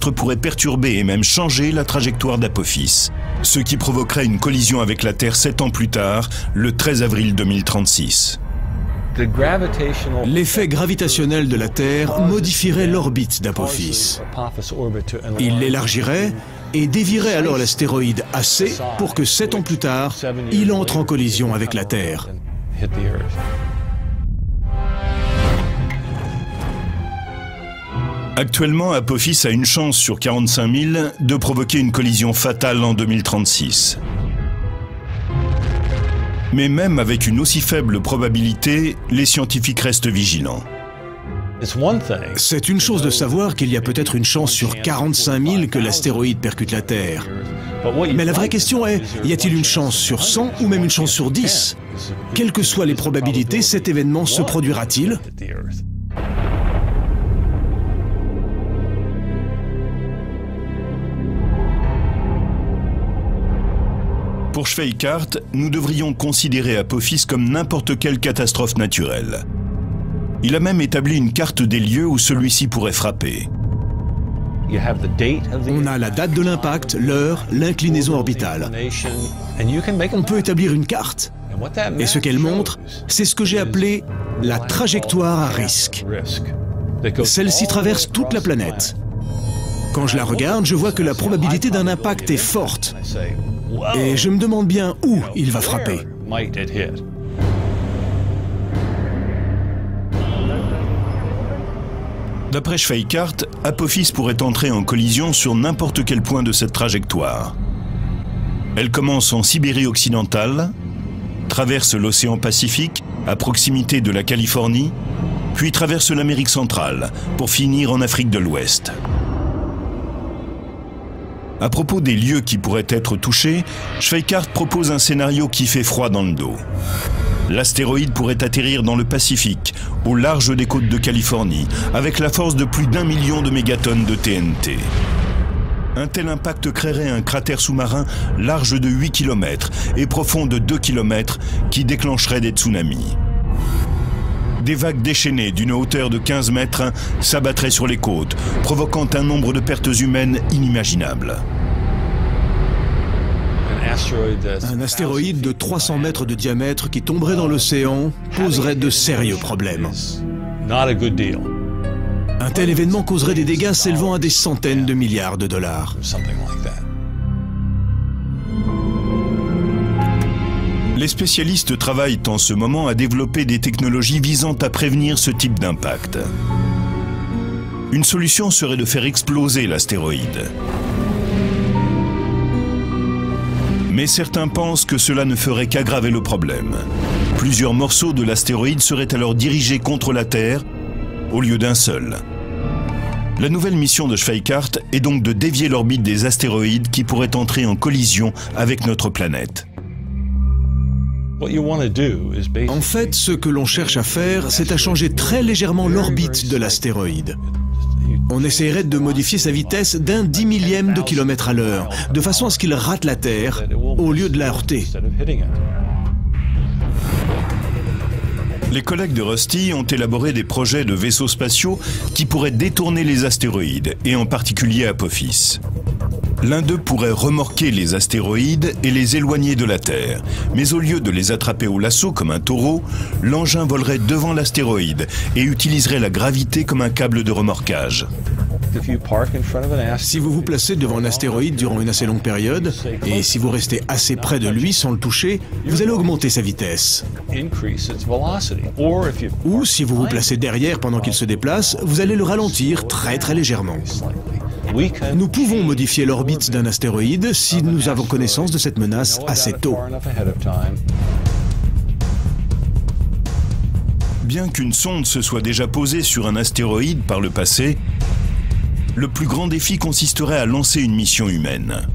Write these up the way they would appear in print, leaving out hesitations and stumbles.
astre pourrait perturber et même changer la trajectoire d'Apophis, ce qui provoquerait une collision avec la Terre 7 ans plus tard, le 13 avril 2036. L'effet gravitationnel de la Terre modifierait l'orbite d'Apophis. Il l'élargirait et dévierait alors l'astéroïde assez pour que 7 ans plus tard, il entre en collision avec la Terre. Actuellement, Apophis a une chance sur 45 000 de provoquer une collision fatale en 2036. Mais même avec une aussi faible probabilité, les scientifiques restent vigilants. C'est une chose de savoir qu'il y a peut-être une chance sur 45 000 que l'astéroïde percute la Terre. Mais la vraie question est, y a-t-il une chance sur 100 ou même une chance sur 10? Quelles que soient les probabilités, cet événement se produira-t-il? Pour Schweikart, nous devrions considérer Apophis comme n'importe quelle catastrophe naturelle. Il a même établi une carte des lieux où celui-ci pourrait frapper. On a la date de l'impact, l'heure, l'inclinaison orbitale. On peut établir une carte. Et ce qu'elle montre, c'est ce que j'ai appelé la trajectoire à risque. Celle-ci traverse toute la planète. Quand je la regarde, je vois que la probabilité d'un impact est forte. Et je me demande bien où il va frapper. D'après Schweikart, Apophis pourrait entrer en collision sur n'importe quel point de cette trajectoire. Elle commence en Sibérie occidentale, traverse l'océan Pacifique, à proximité de la Californie, puis traverse l'Amérique centrale, pour finir en Afrique de l'Ouest. À propos des lieux qui pourraient être touchés, Schweikart propose un scénario qui fait froid dans le dos. L'astéroïde pourrait atterrir dans le Pacifique, au large des côtes de Californie, avec la force de plus d'1 million de mégatonnes de TNT. Un tel impact créerait un cratère sous-marin large de 8 km et profond de 2 km qui déclencherait des tsunamis. Des vagues déchaînées d'une hauteur de 15 mètres s'abattraient sur les côtes, provoquant un nombre de pertes humaines inimaginables. Un astéroïde de 300 mètres de diamètre qui tomberait dans l'océan poserait de sérieux problèmes. Un tel événement causerait des dégâts s'élevant à des centaines de milliards de dollars. Les spécialistes travaillent en ce moment à développer des technologies visant à prévenir ce type d'impact. Une solution serait de faire exploser l'astéroïde. Mais certains pensent que cela ne ferait qu'aggraver le problème. Plusieurs morceaux de l'astéroïde seraient alors dirigés contre la Terre, au lieu d'un seul. La nouvelle mission de Schweikart est donc de dévier l'orbite des astéroïdes qui pourraient entrer en collision avec notre planète. En fait, ce que l'on cherche à faire, c'est à changer très légèrement l'orbite de l'astéroïde. On essaierait de modifier sa vitesse d'un 10 millième de kilomètre à l'heure, de façon à ce qu'il rate la Terre, au lieu de la heurter. Les collègues de Rusty ont élaboré des projets de vaisseaux spatiaux qui pourraient détourner les astéroïdes, et en particulier Apophis. L'un d'eux pourrait remorquer les astéroïdes et les éloigner de la Terre. Mais au lieu de les attraper au lasso comme un taureau, l'engin volerait devant l'astéroïde et utiliserait la gravité comme un câble de remorquage. Si vous vous placez devant un astéroïde durant une assez longue période, et si vous restez assez près de lui sans le toucher, vous allez augmenter sa vitesse. Ou si vous vous placez derrière pendant qu'il se déplace, vous allez le ralentir très légèrement. Nous pouvons modifier l'orbite d'un astéroïde si nous avons connaissance de cette menace assez tôt. Bien qu'une sonde se soit déjà posée sur un astéroïde par le passé, le plus grand défi consisterait à lancer une mission humaine.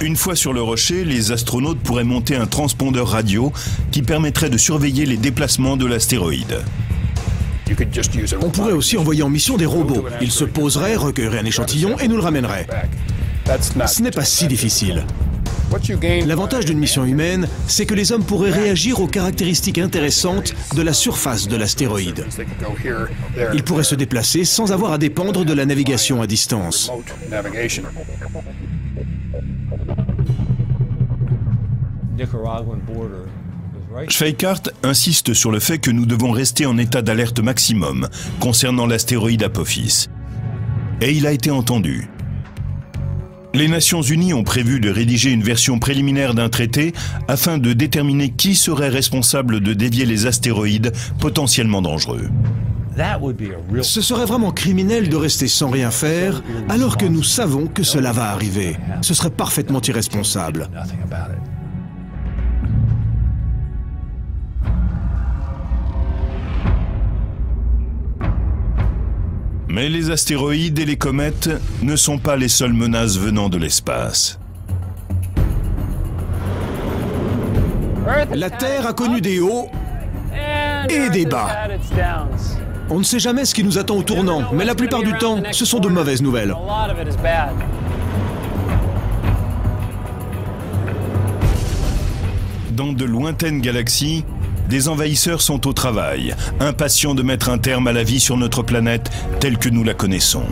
Une fois sur le rocher, les astronautes pourraient monter un transpondeur radio qui permettrait de surveiller les déplacements de l'astéroïde. On pourrait aussi envoyer en mission des robots. Ils se poseraient, recueilleraient un échantillon et nous le ramèneraient. Ce n'est pas si difficile. L'avantage d'une mission humaine, c'est que les hommes pourraient réagir aux caractéristiques intéressantes de la surface de l'astéroïde. Ils pourraient se déplacer sans avoir à dépendre de la navigation à distance. Schweikart insiste sur le fait que nous devons rester en état d'alerte maximum concernant l'astéroïde Apophis. Et il a été entendu. Les Nations Unies ont prévu de rédiger une version préliminaire d'un traité afin de déterminer qui serait responsable de dévier les astéroïdes potentiellement dangereux. Ce serait vraiment criminel de rester sans rien faire alors que nous savons que cela va arriver. Ce serait parfaitement irresponsable. Mais les astéroïdes et les comètes ne sont pas les seules menaces venant de l'espace. La Terre a connu des hauts et des bas. On ne sait jamais ce qui nous attend au tournant, mais la plupart du temps, ce sont de mauvaises nouvelles. Dans de lointaines galaxies, des envahisseurs sont au travail, impatients de mettre un terme à la vie sur notre planète telle que nous la connaissons.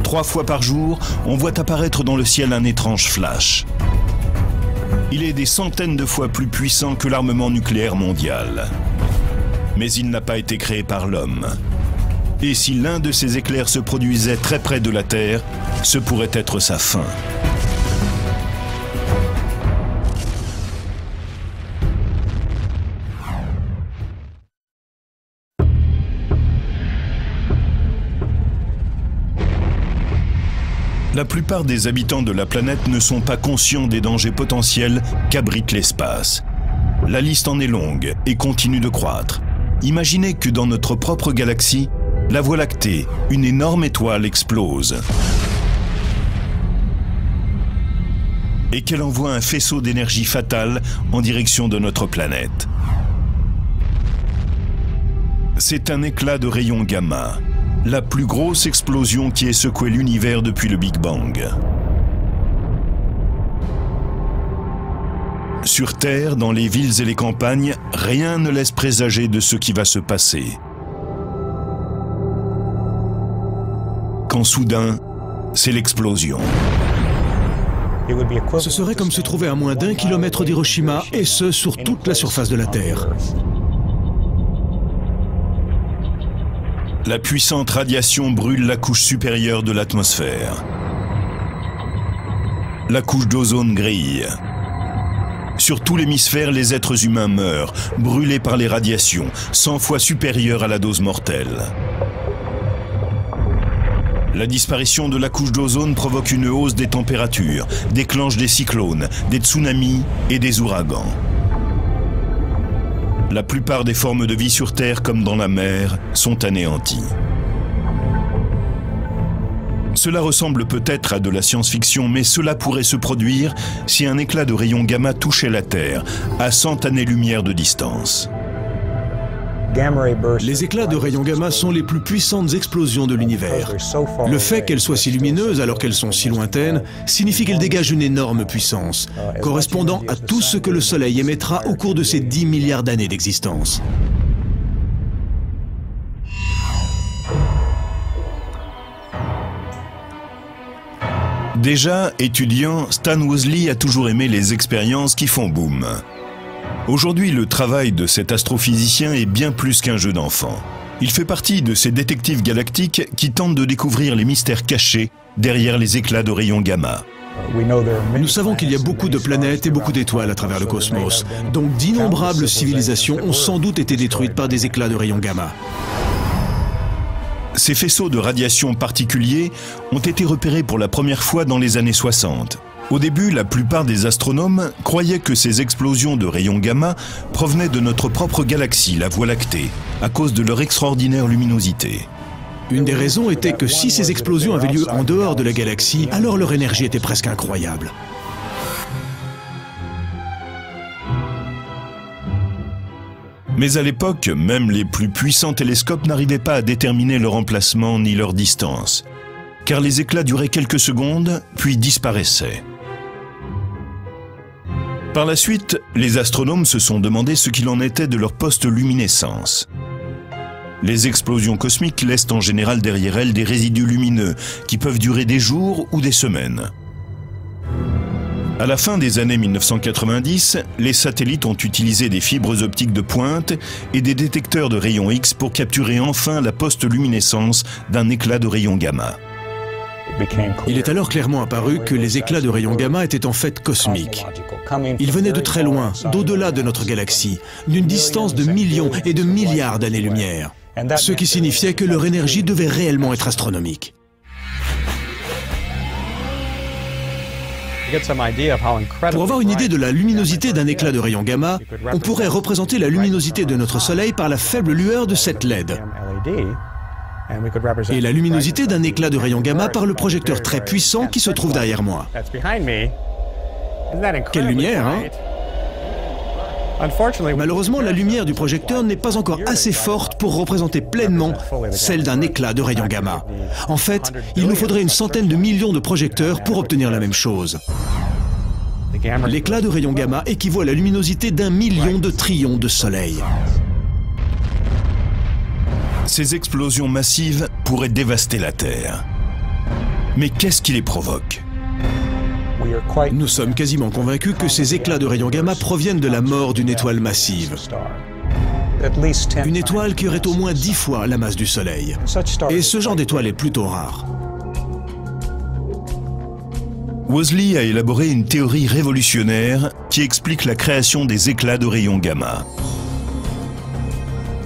3 fois par jour, on voit apparaître dans le ciel un étrange flash. Il est des centaines de fois plus puissant que l'armement nucléaire mondial. Mais il n'a pas été créé par l'homme. Et si l'un de ces éclairs se produisait très près de la Terre, ce pourrait être sa fin. La plupart des habitants de la planète ne sont pas conscients des dangers potentiels qu'abrite l'espace. La liste en est longue et continue de croître. Imaginez que dans notre propre galaxie, la Voie lactée, une énorme étoile, explose. Et qu'elle envoie un faisceau d'énergie fatale en direction de notre planète. C'est un éclat de rayons gamma. La plus grosse explosion qui ait secoué l'univers depuis le Big Bang. Sur Terre, dans les villes et les campagnes, rien ne laisse présager de ce qui va se passer. Quand soudain, c'est l'explosion. Ce serait comme se trouver à moins d'1 kilomètre d'Hiroshima, et ce, sur toute la surface de la Terre. La puissante radiation brûle la couche supérieure de l'atmosphère. La couche d'ozone grille. Sur tout l'hémisphère, les êtres humains meurent, brûlés par les radiations, 100 fois supérieures à la dose mortelle. La disparition de la couche d'ozone provoque une hausse des températures, déclenche des cyclones, des tsunamis et des ouragans. La plupart des formes de vie sur Terre, comme dans la mer, sont anéanties. Cela ressemble peut-être à de la science-fiction, mais cela pourrait se produire si un éclat de rayons gamma touchait la Terre, à 100 années-lumière de distance. Les éclats de rayons gamma sont les plus puissantes explosions de l'univers. Le fait qu'elles soient si lumineuses alors qu'elles sont si lointaines signifie qu'elles dégagent une énorme puissance, correspondant à tout ce que le Soleil émettra au cours de ses 10 milliards d'années d'existence. Déjà étudiant, Stan Woosley a toujours aimé les expériences qui font boum. Aujourd'hui, le travail de cet astrophysicien est bien plus qu'un jeu d'enfant. Il fait partie de ces détectives galactiques qui tentent de découvrir les mystères cachés derrière les éclats de rayons gamma. Nous savons qu'il y a beaucoup de planètes et beaucoup d'étoiles à travers le cosmos, donc d'innombrables civilisations ont sans doute été détruites par des éclats de rayons gamma. Ces faisceaux de radiation particuliers ont été repérés pour la première fois dans les années 60. Au début, la plupart des astronomes croyaient que ces explosions de rayons gamma provenaient de notre propre galaxie, la Voie lactée, à cause de leur extraordinaire luminosité. Une des raisons était que si ces explosions avaient lieu en dehors de la galaxie, alors leur énergie était presque incroyable. Mais à l'époque, même les plus puissants télescopes n'arrivaient pas à déterminer leur emplacement ni leur distance, car les éclats duraient quelques secondes, puis disparaissaient. Par la suite, les astronomes se sont demandé ce qu'il en était de leur post-luminescence. Les explosions cosmiques laissent en général derrière elles des résidus lumineux qui peuvent durer des jours ou des semaines. À la fin des années 1990, les satellites ont utilisé des fibres optiques de pointe et des détecteurs de rayons X pour capturer enfin la post-luminescence d'un éclat de rayons gamma. Il est alors clairement apparu que les éclats de rayons gamma étaient en fait cosmiques. Ils venaient de très loin, d'au-delà de notre galaxie, d'une distance de millions et de milliards d'années-lumière, ce qui signifiait que leur énergie devait réellement être astronomique. Pour avoir une idée de la luminosité d'un éclat de rayons gamma, on pourrait représenter la luminosité de notre Soleil par la faible lueur de cette LED. Et la luminosité d'un éclat de rayons gamma par le projecteur très puissant qui se trouve derrière moi. Quelle lumière, hein? Malheureusement, la lumière du projecteur n'est pas encore assez forte pour représenter pleinement celle d'un éclat de rayons gamma. En fait, il nous faudrait une centaine de millions de projecteurs pour obtenir la même chose. L'éclat de rayons gamma équivaut à la luminosité d'1 million de trillions de soleils. Ces explosions massives pourraient dévaster la Terre. Mais qu'est-ce qui les provoque? Nous sommes quasiment convaincus que ces éclats de rayons gamma proviennent de la mort d'une étoile massive. Une étoile qui aurait au moins 10 fois la masse du Soleil. Et ce genre d'étoile est plutôt rare. Woolsey a élaboré une théorie révolutionnaire qui explique la création des éclats de rayons gamma.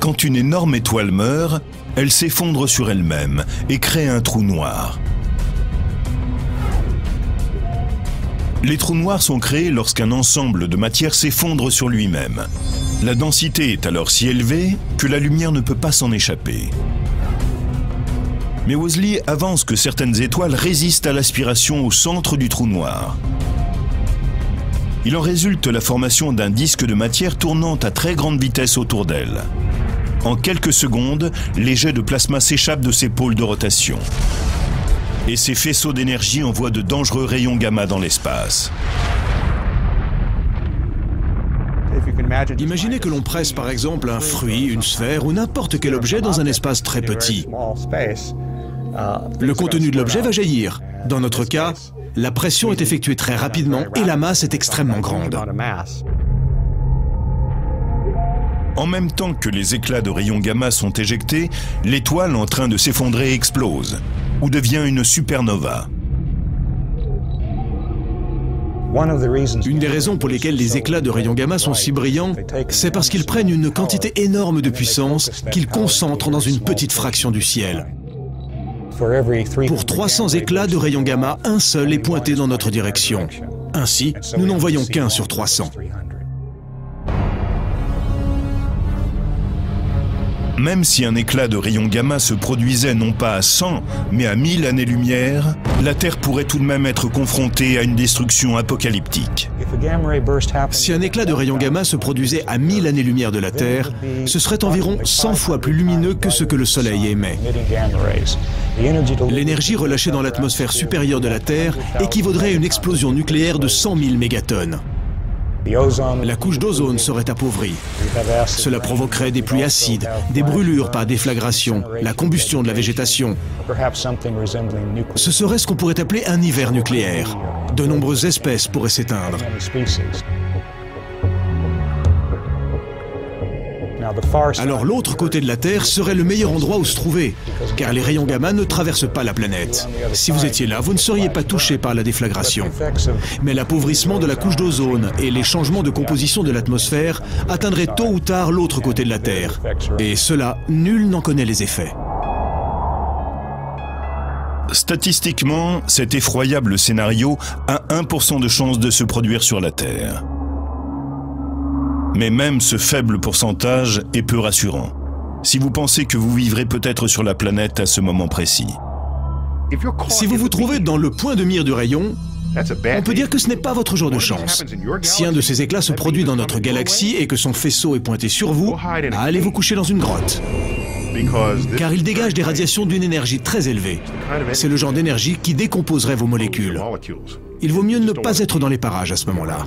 Quand une énorme étoile meurt, elle s'effondre sur elle-même et crée un trou noir. Les trous noirs sont créés lorsqu'un ensemble de matière s'effondre sur lui-même. La densité est alors si élevée que la lumière ne peut pas s'en échapper. Mais Woolsey avance que certaines étoiles résistent à l'aspiration au centre du trou noir. Il en résulte la formation d'un disque de matière tournant à très grande vitesse autour d'elle. En quelques secondes, les jets de plasma s'échappent de ces pôles de rotation. Et ces faisceaux d'énergie envoient de dangereux rayons gamma dans l'espace. Imaginez que l'on presse par exemple un fruit, une sphère ou n'importe quel objet dans un espace très petit. Le contenu de l'objet va jaillir. Dans notre cas, la pression est effectuée très rapidement et la masse est extrêmement grande. En même temps que les éclats de rayons gamma sont éjectés, l'étoile en train de s'effondrer explose, ou devient une supernova. Une des raisons pour lesquelles les éclats de rayons gamma sont si brillants, c'est parce qu'ils prennent une quantité énorme de puissance qu'ils concentrent dans une petite fraction du ciel. Pour 300 éclats de rayons gamma, un seul est pointé dans notre direction. Ainsi, nous n'en voyons qu'un sur 300. Même si un éclat de rayons gamma se produisait non pas à 100, mais à 1000 années-lumière, la Terre pourrait tout de même être confrontée à une destruction apocalyptique. Si un éclat de rayons gamma se produisait à 1000 années-lumière de la Terre, ce serait environ 100 fois plus lumineux que ce que le Soleil émet. L'énergie relâchée dans l'atmosphère supérieure de la Terre équivaudrait à une explosion nucléaire de 100 000 mégatonnes. La couche d'ozone serait appauvrie. Cela provoquerait des pluies acides, des brûlures par déflagration, la combustion de la végétation. Ce serait ce qu'on pourrait appeler un hiver nucléaire. De nombreuses espèces pourraient s'éteindre. Alors l'autre côté de la Terre serait le meilleur endroit où se trouver, car les rayons gamma ne traversent pas la planète. Si vous étiez là, vous ne seriez pas touché par la déflagration. Mais l'appauvrissement de la couche d'ozone et les changements de composition de l'atmosphère atteindraient tôt ou tard l'autre côté de la Terre. Et cela, nul n'en connaît les effets. Statistiquement, cet effroyable scénario a 1% de chance de se produire sur la Terre. Mais même ce faible pourcentage est peu rassurant, si vous pensez que vous vivrez peut-être sur la planète à ce moment précis. Si vous vous trouvez dans le point de mire du rayon, on peut dire que ce n'est pas votre jour de chance. Si un de ces éclats se produit dans notre galaxie et que son faisceau est pointé sur vous, allez vous coucher dans une grotte. Car il dégage des radiations d'une énergie très élevée. C'est le genre d'énergie qui décomposerait vos molécules. Il vaut mieux ne pas être dans les parages à ce moment-là.